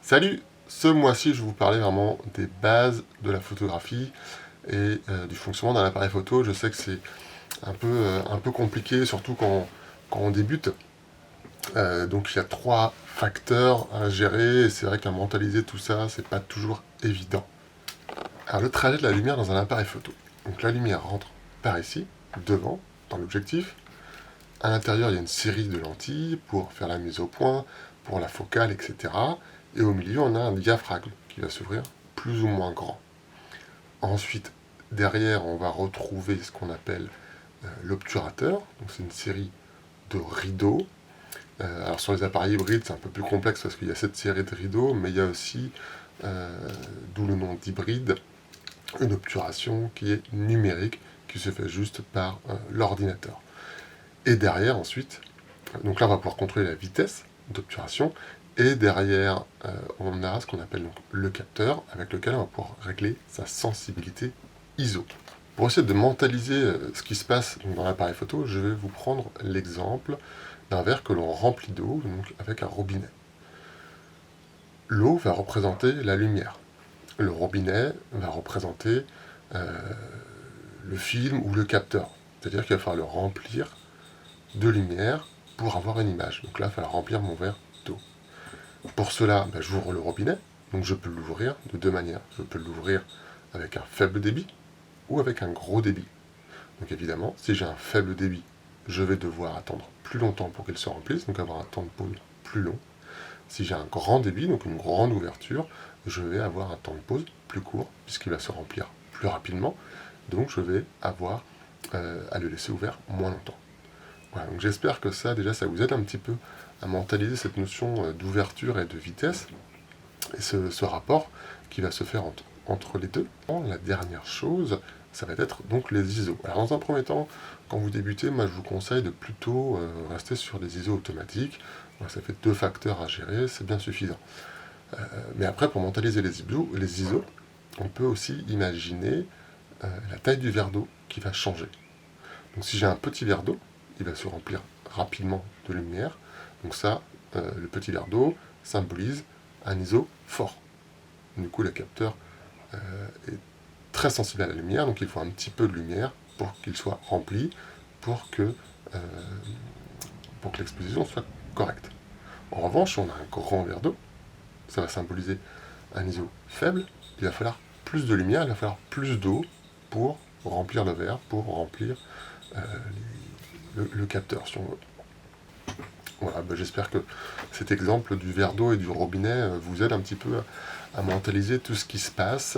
Salut! Ce mois-ci, je vais vous parler vraiment des bases de la photographie et du fonctionnement d'un appareil photo. Je sais que c'est un peu compliqué, surtout quand on débute. Donc il y a trois facteurs à gérer et c'est vrai qu'à mentaliser tout ça, c'est pas toujours évident. Alors le trajet de la lumière dans un appareil photo. Donc la lumière rentre par ici, devant, dans l'objectif. À l'intérieur, il y a une série de lentilles pour faire la mise au point, pour la focale, etc. Et au milieu, on a un diaphragme qui va s'ouvrir plus ou moins grand. Ensuite, derrière, on va retrouver ce qu'on appelle l'obturateur. Donc c'est une série de rideaux. Alors sur les appareils hybrides, c'est un peu plus complexe parce qu'il y a cette série de rideaux, mais il y a aussi, d'où le nom d'hybride, une obturation qui est numérique, qui se fait juste par l'ordinateur. Et derrière, ensuite, donc là, on va pouvoir contrôler la vitesse d'obturation. Et derrière, on a ce qu'on appelle donc le capteur, avec lequel on va pouvoir régler sa sensibilité ISO. Pour essayer de mentaliser ce qui se passe dans l'appareil photo, je vais vous prendre l'exemple d'un verre que l'on remplit d'eau, donc avec un robinet. L'eau va représenter la lumière. Le robinet va représenter le film ou le capteur. C'est-à-dire qu'il va falloir le remplir de lumière pour avoir une image. Donc là, il va falloir remplir mon verre d'eau. Pour cela, j'ouvre le robinet, donc je peux l'ouvrir de deux manières. Je peux l'ouvrir avec un faible débit ou avec un gros débit. Donc évidemment, si j'ai un faible débit, je vais devoir attendre plus longtemps pour qu'il se remplisse, donc avoir un temps de pause plus long. Si j'ai un grand débit, donc une grande ouverture, je vais avoir un temps de pause plus court, puisqu'il va se remplir plus rapidement, donc je vais avoir à le laisser ouvert moins longtemps. Voilà, donc j'espère que ça vous aide un petit peu à mentaliser cette notion d'ouverture et de vitesse, et ce rapport qui va se faire entre les deux. La dernière chose, ça va être donc les ISO. Alors dans un premier temps, quand vous débutez, moi je vous conseille de plutôt rester sur des ISO automatiques. Ça fait deux facteurs à gérer, c'est bien suffisant. Mais après, pour mentaliser les ISO, on peut aussi imaginer la taille du verre d'eau qui va changer. Donc si j'ai un petit verre d'eau, il va se remplir rapidement de lumière. Donc ça, le petit verre d'eau symbolise un ISO fort. Du coup, le capteur est très sensible à la lumière, donc il faut un petit peu de lumière pour qu'il soit rempli, pour que l'exposition soit correcte. En revanche, si on a un grand verre d'eau, ça va symboliser un ISO faible, il va falloir plus de lumière, il va falloir plus d'eau pour remplir le verre, pour remplir le capteur, si on veut. Voilà, j'espère que cet exemple du verre d'eau et du robinet vous aide un petit peu à mentaliser tout ce qui se passe.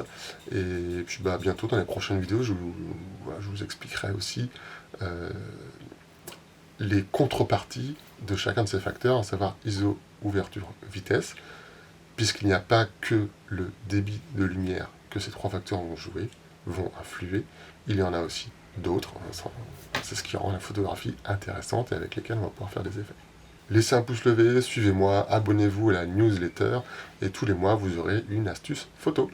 Et puis bientôt dans les prochaines vidéos, je vous expliquerai aussi les contreparties de chacun de ces facteurs, à savoir ISO, ouverture, vitesse, puisqu'il n'y a pas que le débit de lumière que ces trois facteurs vont influer, il y en a aussi d'autres. C'est ce qui rend la photographie intéressante et avec lesquels on va pouvoir faire des effets. Laissez un pouce levé, suivez-moi, abonnez-vous à la newsletter et tous les mois vous aurez une astuce photo.